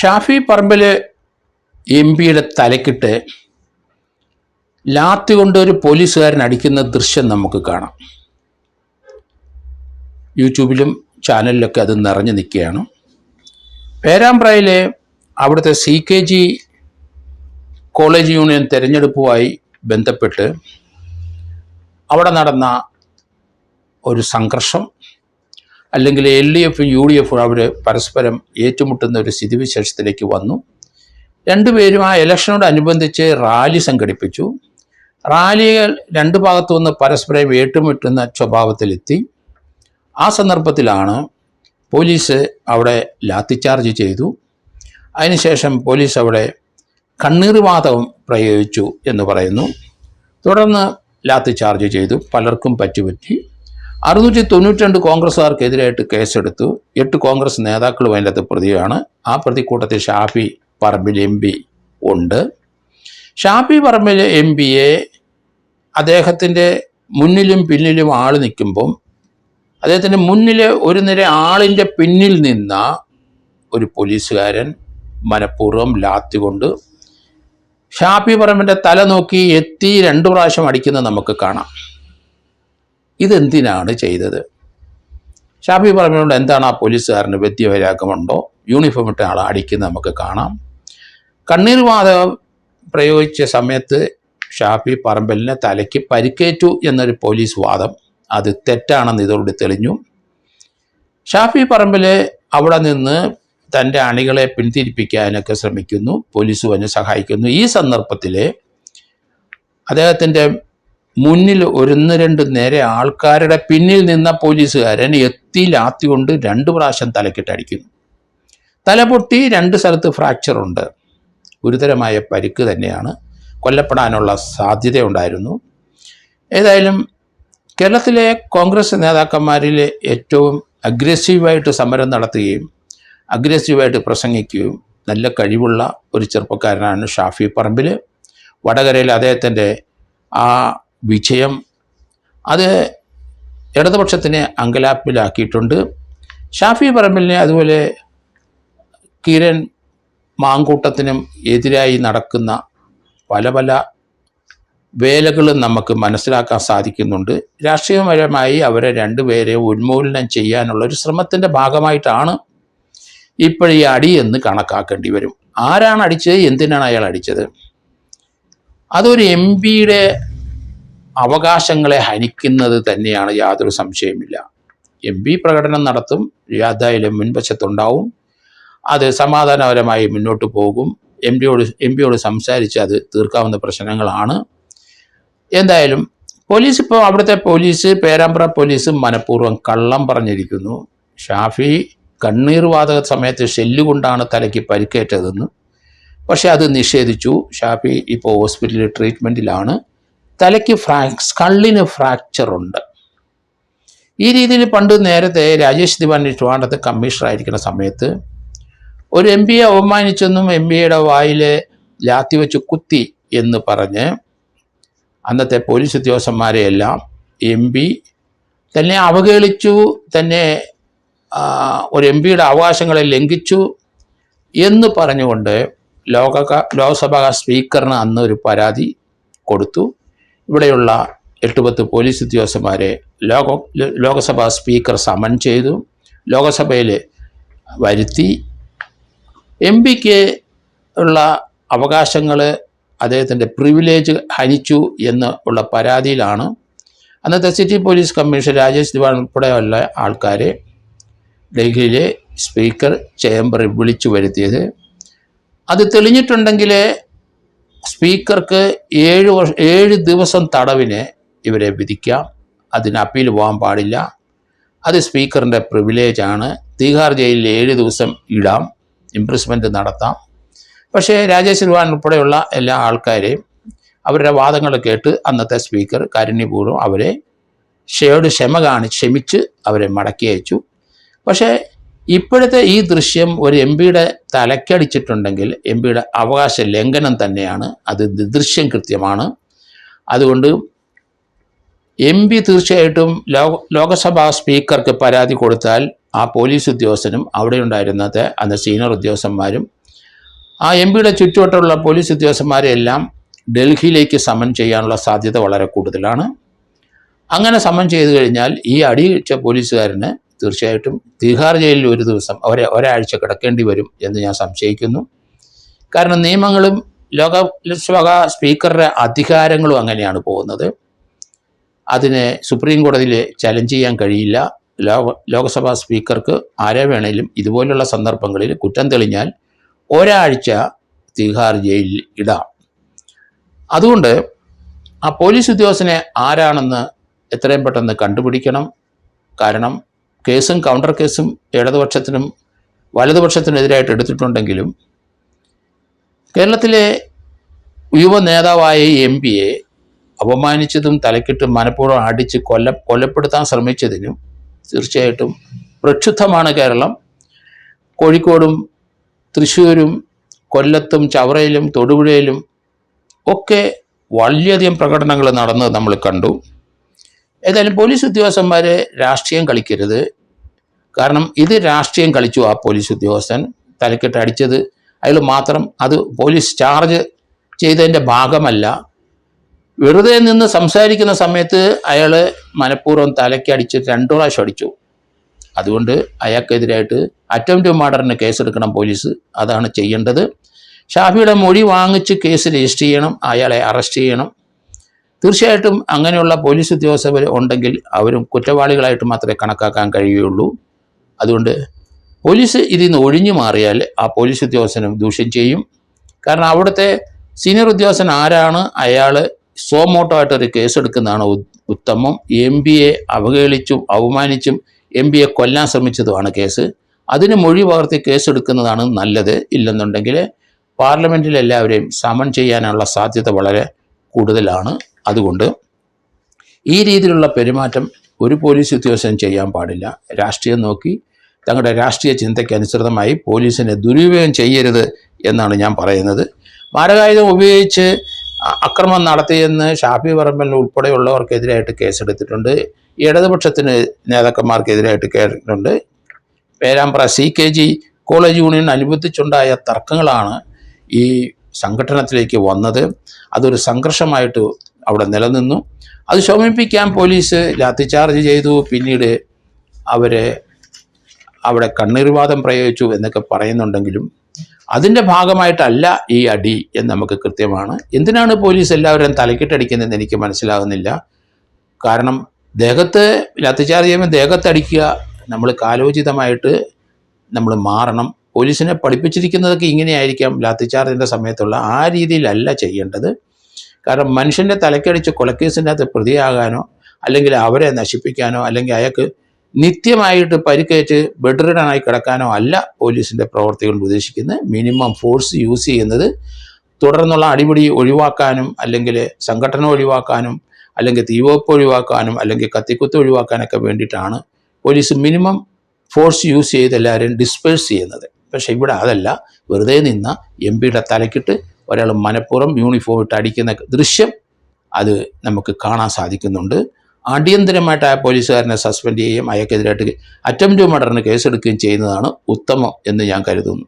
Shafi Parambil MP തലക്കിട്ട് lathi കൊണ്ട് ഒരു പോലീസുകാരൻ അടിക്കുന്ന ദൃശ്യം നമുക്ക് കാണാം. യൂട്യൂബിലും ചാനലിലൊക്കെ അത് നിറഞ്ഞു നിൽക്കുകയാണ്. പേരാമ്പ്രയിലെ അവിടുത്തെ CKG കോളേജ് യൂണിയൻ തെരഞ്ഞെടുപ്പുമായി ബന്ധപ്പെട്ട് അവിടെ നടന്ന ഒരു സംഘർഷം, അല്ലെങ്കിൽ LDF UDF അവർ പരസ്പരം ഏറ്റുമുട്ടുന്ന ഒരു സ്ഥിതിവിശേഷത്തിലേക്ക് വന്നു. രണ്ടുപേരും ആ ഇലക്ഷനോടനുബന്ധിച്ച് റാലി സംഘടിപ്പിച്ചു. റാലികൾ രണ്ട് ഭാഗത്തു നിന്ന് പരസ്പരം ഏറ്റുമുട്ടുന്ന സ്വഭാവത്തിലെത്തി. ആ സന്ദർഭത്തിലാണ് പോലീസ് അവിടെ ലാത്തിച്ചാർജ് ചെയ്തു. അതിനുശേഷം പോലീസ് അവിടെ കണ്ണീർ വാതകം പ്രയോഗിച്ചു എന്ന് പറയുന്നു. തുടർന്ന് ലാത്തിച്ചാർജ് ചെയ്തു. പലർക്കും പറ്റി 692 കോൺഗ്രസ്സുകാർക്കെതിരായിട്ട് കേസെടുത്തു. 8 കോൺഗ്രസ് നേതാക്കളും അതിൻ്റെ പ്രതിയാണ്. ആ പ്രതിക്കൂട്ടത്തിൽ ഷാഫി പറമ്പിൽ MP ഉണ്ട്. ഷാഫി പറമ്പിൽ MPയെ അദ്ദേഹത്തിൻ്റെ മുന്നിലും പിന്നിലും ആൾ നിൽക്കുമ്പം അദ്ദേഹത്തിൻ്റെ മുന്നിൽ ഒരു നിര ആളിൻ്റെ പിന്നിൽ നിന്ന ഒരു പോലീസുകാരൻ മനഃപൂർവ്വം ലാത്തി കൊണ്ട് ഷാഫി പറമ്പിൻ്റെ തല നോക്കി എത്തി 2 പ്രാവശ്യം അടിക്കുന്നത് നമുക്ക് കാണാം. ഇതെന്തിനാണ് ചെയ്തത്? ഷാഫി പറമ്പിനോട് എന്താണ് ആ പോലീസുകാരന് വ്യക്തിവൈരാഗ്യമുണ്ടോ? യൂണിഫോം ഇട്ട ആളെ അടിക്കുന്നത് നമുക്ക് കാണാം. കണ്ണീർ വാതകം പ്രയോഗിച്ച സമയത്ത് ഷാഫി പറമ്പലിനെ തലയ്ക്ക് പരിക്കേറ്റു എന്നൊരു പോലീസ് വാദം, അത് തെറ്റാണെന്ന് ഇതോടെ തെളിഞ്ഞു. ഷാഫി പറമ്പിൽ അവിടെ നിന്ന് തൻ്റെ അണികളെ പിന്തിരിപ്പിക്കാനൊക്കെ ശ്രമിക്കുന്നു. പോലീസ് വന്ന് സഹായിക്കുന്നു. ഈ സന്ദർഭത്തിൽ അദ്ദേഹത്തിൻ്റെ മുന്നിൽ 1-2 നേരെ ആൾക്കാരുടെ പിന്നിൽ നിന്ന പോലീസുകാരൻ എത്തി ലാത്തി കൊണ്ട് 2 പ്രാവശ്യം തലക്കിട്ടടിക്കുന്നു. തല പൊട്ടി 2 സ്ഥലത്ത് ഫ്രാക്ചറുണ്ട്. ഗുരുതരമായ പരിക്ക് തന്നെയാണ്. കൊല്ലപ്പെടാനുള്ള സാധ്യതയുണ്ടായിരുന്നു. ഏതായാലും കേരളത്തിലെ കോൺഗ്രസ് നേതാക്കന്മാരിൽ ഏറ്റവും അഗ്രസീവായിട്ട് സമരം നടത്തുകയും അഗ്രസീവായിട്ട് പ്രസംഗിക്കുകയും നല്ല കഴിവുള്ള ഒരു ചെറുപ്പക്കാരനാണ് ഷാഫി പറമ്പിൽ. വടകരയിൽ അദ്ദേഹത്തിൻ്റെ ആ വിജയം അത് ഇടതുപക്ഷത്തിനെ അങ്കലാപ്പിലാക്കിയിട്ടുണ്ട്. ഷാഫി പറമ്പിലിനെ അതുപോലെ കിരൺ മാങ്കൂട്ടത്തിനും എതിരായി നടക്കുന്ന പല വേലകളും നമുക്ക് മനസ്സിലാക്കാൻ സാധിക്കുന്നുണ്ട്. രാഷ്ട്രീയപരമായി അവരെ രണ്ടുപേരെ ഉന്മൂലനം ചെയ്യാനുള്ള ഒരു ശ്രമത്തിൻ്റെ ഭാഗമായിട്ടാണ് ഇപ്പോഴീ അടി എന്ന് കണക്കാക്കേണ്ടി വരും. ആരാണ് അടിച്ചത്? എന്തിനാണ് അയാൾ അടിച്ചത്? അതൊരു MP അവകാശങ്ങളെ ഹനിക്കുന്നത് തന്നെയാണ്, യാതൊരു സംശയമില്ല. MP പ്രകടനം നടത്തും, എന്തായാലും മുൻവശത്തുണ്ടാവും. അത് സമാധാനപരമായി മുന്നോട്ട് പോകും. MP യോട് സംസാരിച്ച് അത് തീർക്കാവുന്ന പ്രശ്നങ്ങളാണ്. എന്തായാലും പോലീസ് ഇപ്പോൾ അവിടുത്തെ പോലീസ്, പേരാമ്പ്ര പോലീസ് മനഃപൂർവ്വം കള്ളം പറഞ്ഞിരിക്കുന്നു. ഷാഫി കണ്ണീർ വാതക സമയത്ത് ഷെല്ലുകൊണ്ടാണ് തലയ്ക്ക് പരിക്കേറ്റതെന്ന്. പക്ഷെ അത് നിഷേധിച്ചു. ഷാഫി ഇപ്പോൾ ഹോസ്പിറ്റലിൽ ട്രീറ്റ്മെൻറ്റിലാണ്. തലയ്ക്ക് സ്കള്ളിന് ഫ്രാക്ചറുണ്ട്. ഈ രീതിയിൽ പണ്ട് നേരത്തെ രാജേഷ് ദിവാൻ ട്രിവാൻഡ്രത്ത് കമ്മീഷണറായിരിക്കുന്ന സമയത്ത് ഒരു MP അവമാനിച്ചെന്നും MP വായിൽ ലാത്തി വെച്ച് കുത്തി എന്ന് പറഞ്ഞ് അന്നത്തെ പോലീസ് ഉദ്യോഗസ്ഥന്മാരെയെല്ലാം MP തന്നെ അവഹേളിച്ചു, തന്നെ ഒരു MP അവകാശങ്ങളെ ലംഘിച്ചു എന്ന് പറഞ്ഞുകൊണ്ട് ലോക്സഭാ സ്പീക്കറിന് അന്ന് ഒരു പരാതി കൊടുത്തു. ഇവിടെയുള്ള 8-10 പോലീസ് ഉദ്യോഗസ്ഥന്മാരെ ലോക്സഭാ സ്പീക്കർ സമൻ ചെയ്തു. ലോക്സഭയിൽ വരുത്തി. MP ഉള്ള അവകാശങ്ങൾ, അദ്ദേഹത്തിൻ്റെ പ്രിവിലേജ് ഹനിച്ചു എന്ന് ഉള്ള പരാതിയിലാണ് അന്നത്തെ സിറ്റി പോലീസ് കമ്മീഷണർ രാജേഷ് ദിവാൻ ഉൾപ്പെടെയുള്ള ആൾക്കാരെ ഡൽഹിയിലെ സ്പീക്കർ ചേംബറിൽ വിളിച്ചു വരുത്തിയത്. അത് തെളിഞ്ഞിട്ടുണ്ടെങ്കിൽ സ്പീക്കർക്ക് 7 ദിവസം തടവിന് ഇവരെ വിധിക്കാം. അതിന് അപ്പീൽ പോകാൻ പാടില്ല. അത് സ്പീക്കറിൻ്റെ പ്രിവിലേജാണ്. തീഹാർ ജയിലിൽ 7 ദിവസം ഇടാം, ഇംപ്രിസ്മെൻറ്റ് നടത്താം. പക്ഷേ രാജേഷ് ദിവാൻ ഉൾപ്പെടെയുള്ള എല്ലാ ആൾക്കാരെയും അവരുടെ വാദങ്ങൾ കേട്ട് അന്നത്തെ സ്പീക്കർ കാരുണ്യപൂർവ്വം അവരെ ക്ഷമിച്ച് അവരെ മടക്കി അയച്ചു. പക്ഷേ ഇപ്പോഴത്തെ ഈ ദൃശ്യം ഒരു MP തലക്കടിച്ചിട്ടുണ്ടെങ്കിൽ MP അവകാശ ലംഘനം തന്നെയാണ്. അത് ദൃശ്യം കൃത്യമാണ്. അതുകൊണ്ട് MP തീർച്ചയായിട്ടും ലോക്സഭാ സ്പീക്കർക്ക് പരാതി കൊടുത്താൽ ആ പോലീസ് ഉദ്യോഗസ്ഥനും അവിടെ ഉണ്ടായിരുന്നത് അന്ന് സീനിയർ ഉദ്യോഗസ്ഥന്മാരും ആ എം പിയുടെ ചുറ്റുവട്ടമുള്ള പോലീസ് ഉദ്യോഗസ്ഥന്മാരെ എല്ലാം ഡൽഹിയിലേക്ക് സമൻ ചെയ്യാനുള്ള സാധ്യത വളരെ കൂടുതലാണ്. അങ്ങനെ സമൻ ചെയ്തു കഴിഞ്ഞാൽ ഈ അടിയിച്ച പോലീസുകാരന് തീർച്ചയായിട്ടും തിഹാർ ജയിലിൽ ഒരു ദിവസം ഒരാഴ്ച കിടക്കേണ്ടി വരും എന്ന് ഞാൻ സംശയിക്കുന്നു. കാരണം നിയമങ്ങളും ലോകസഭ സ്പീക്കറുടെ അധികാരങ്ങളും അങ്ങനെയാണ് പോകുന്നത്. അതിനെ സുപ്രീം കോടതിയിൽ ചലഞ്ച് ചെയ്യാൻ കഴിയില്ല. ലോകസഭാ സ്പീക്കർക്ക് ആരെ വേണേലും ഇതുപോലുള്ള സന്ദർഭങ്ങളിൽ കുറ്റം തെളിഞ്ഞാൽ ഒരാഴ്ച തിഹാർ ജയിലിൽ ഇടാം. അതുകൊണ്ട് ആ പോലീസ് ഉദ്യോഗസ്ഥനെ ആരാണെന്ന് എത്രയും പെട്ടെന്ന് കണ്ടുപിടിക്കണം. കാരണം കേസും കൗണ്ടർ കേസും ഇടതുപക്ഷത്തിനും വലതുപക്ഷത്തിനെതിരായിട്ട് എടുത്തിട്ടുണ്ടെങ്കിലും കേരളത്തിലെ യുവ നേതാവായ എം പിയെ അപമാനിച്ചതും തലക്കിട്ട് മനഃപൂർവ്വം അടിച്ച് കൊലപ്പെടുത്താൻ ശ്രമിച്ചതിനും തീർച്ചയായിട്ടും പ്രക്ഷുബ്ധമാണ് കേരളം. കോഴിക്കോടും തൃശ്ശൂരും കൊല്ലത്തും ചവറയിലും തൊടുപുഴയിലും ഒക്കെ വളരെയധികം പ്രകടനങ്ങൾ നടന്നത് നമ്മൾ കണ്ടു. ഏതായാലും പോലീസ് ഉദ്യോഗസ്ഥന്മാർ രാഷ്ട്രീയം കളിക്കരുത്. കാരണം ഇത് രാഷ്ട്രീയം കളിച്ചു. ആ പോലീസ് ഉദ്യോഗസ്ഥൻ തലക്കിട്ട് അടിച്ചത് അയാൾ മാത്രം അത് പോലീസ് ചാർജ് ചെയ്തതിൻ്റെ ഭാഗമല്ല. വെറുതെ നിന്ന് സംസാരിക്കുന്ന സമയത്ത് അയാൾ മനഃപൂർവ്വം തലയ്ക്കടിച്ച് 2 പ്രാവശ്യം അടിച്ചു. അതുകൊണ്ട് അയാൾക്കെതിരായിട്ട് അറ്റംപ്റ്റ് ടു മർഡറിന് കേസെടുക്കണം പോലീസ്. അതാണ് ചെയ്യേണ്ടത്. ഷാഫിയുടെ മൊഴി വാങ്ങിച്ച് കേസ് രജിസ്റ്റർ ചെയ്യണം, അയാളെ അറസ്റ്റ് ചെയ്യണം. തീർച്ചയായിട്ടും അങ്ങനെയുള്ള പോലീസ് ഉദ്യോഗസ്ഥർ ഉണ്ടെങ്കിൽ അവരും കുറ്റവാളികളായിട്ട് മാത്രമേ കണക്കാക്കാൻ കഴിയുള്ളൂ. അതുകൊണ്ട് പോലീസ് ഇതിൽ നിന്ന് ഒഴിഞ്ഞു മാറിയാൽ ആ പോലീസ് ഉദ്യോഗസ്ഥനും ദൂഷ്യം ചെയ്യും. കാരണം അവിടുത്തെ സീനിയർ ഉദ്യോഗസ്ഥൻ ആരാണ്, അയാൾ സ്വമോട്ടോ ആയിട്ടൊരു കേസെടുക്കുന്നതാണ് ഉത്തമം. എം പിയെ അവഹേളിച്ചും അവമാനിച്ചും എം പിയെ കൊല്ലാൻ ശ്രമിച്ചതുമാണ് കേസ്. അതിന് മൊഴി പകർത്തി കേസെടുക്കുന്നതാണ് നല്ലത്. ഇല്ലെന്നുണ്ടെങ്കിൽ പാർലമെൻറ്റിൽ എല്ലാവരെയും സമൺ ചെയ്യാനുള്ള സാധ്യത വളരെ കൂടുതലാണ്. അതുകൊണ്ട് ഈ രീതിയിലുള്ള പെരുമാറ്റം ഒരു പോലീസ് ഉദ്യോഗസ്ഥൻ ചെയ്യാൻ പാടില്ല. രാഷ്ട്രീയം നോക്കി തങ്ങളുടെ രാഷ്ട്രീയ ചിന്തയ്ക്ക് അനുസൃതമായി പോലീസിനെ ദുരുപയോഗം ചെയ്യരുത് എന്നാണ് ഞാൻ പറയുന്നത്. മാരകായുധം ഉപയോഗിച്ച് അക്രമം നടത്തിയെന്ന് ഷാഫി പറമ്പലിന് ഉൾപ്പെടെയുള്ളവർക്കെതിരായിട്ട് കേസെടുത്തിട്ടുണ്ട്. ഇടതുപക്ഷത്തിന് നേതാക്കന്മാർക്കെതിരായിട്ട് കേട്ടിട്ടുണ്ട്. പേരാമ്പ്ര CKG കോളേജ് യൂണിയൻ അനുബന്ധിച്ചുണ്ടായ തർക്കങ്ങളാണ് ഈ സംഘടനത്തിലേക്ക് വന്നത്. അതൊരു സംഘർഷമായിട്ട് അവിടെ നിലനിന്നു. അത് ശമിപ്പിക്കാൻ പോലീസ് ലാത്തിചാർജ് ചെയ്തു. പിന്നീട് അവരെ അവിടെ കണ്ണീർവാതം പ്രയോഗിച്ചു എന്നൊക്കെ പറയുന്നുണ്ടെങ്കിലും അതിൻ്റെ ഭാഗമായിട്ടല്ല ഈ അടി എന്ന് നമുക്ക് കൃത്യമാണ്. എന്തിനാണ് പോലീസ് എല്ലാവരും തലക്കിട്ടടിക്കുന്നതെന്ന് എനിക്ക് മനസ്സിലാകുന്നില്ല. കാരണം ദേഹത്ത് ലാത്തിചാർജ് ചെയ്യുമ്പോൾ ദേഹത്തടിക്കുക, നമ്മൾ കാലോചിതമായിട്ട് നമ്മൾ മാറണം. പോലീസിനെ പഠിപ്പിച്ചിരിക്കുന്നതൊക്കെ ഇങ്ങനെയായിരിക്കാം. ലാത്തിചാർജിൻ്റെ സമയത്തുള്ള ആ രീതിയിലല്ല ചെയ്യേണ്ടത്. കാരണം മനുഷ്യൻ്റെ തലക്കടിച്ച് കൊലക്കേസിൻ്റെ അകത്ത് പ്രതിയാകാനോ അല്ലെങ്കിൽ അവരെ നശിപ്പിക്കാനോ അല്ലെങ്കിൽ അയാൾക്ക് നിത്യമായിട്ട് പരിക്കേറ്റ് ബെഡ് റിഡനായി കിടക്കാനോ അല്ല പോലീസിൻ്റെ പ്രവർത്തികൾ ഉദ്ദേശിക്കുന്നത്. മിനിമം ഫോഴ്സ് യൂസ് ചെയ്യുന്നത് തുടർന്നുള്ള അടിപിടി ഒഴിവാക്കാനും അല്ലെങ്കിൽ സംഘടന ഒഴിവാക്കാനും അല്ലെങ്കിൽ തീവെപ്പ് ഒഴിവാക്കാനും അല്ലെങ്കിൽ കത്തിക്കുത്ത് ഒഴിവാക്കാനൊക്കെ വേണ്ടിയിട്ടാണ് പോലീസ് മിനിമം ഫോഴ്സ് യൂസ് ചെയ്ത് എല്ലാവരെയും ഡിസ്പേഴ്സ് ചെയ്യുന്നത്. പക്ഷേ ഇവിടെ അതല്ല. വെറുതെ നിന്ന എം പിയുടെ തലക്കിട്ട് ഒരാൾ മനഃപൂർവ്വം യൂണിഫോം ഇട്ട് അടിക്കുന്ന ദൃശ്യം അത് നമുക്ക് കാണാൻ സാധിക്കുന്നുണ്ട്. അടിയന്തരമായിട്ട് ആ പോലീസുകാരനെ സസ്പെൻഡ് ചെയ്യുകയും അയാൾക്കെതിരായിട്ട് അറ്റംപ്റ്റ് ടു മർഡറിന് കേസെടുക്കുകയും ചെയ്യുന്നതാണ് ഉത്തമം എന്ന് ഞാൻ കരുതുന്നു.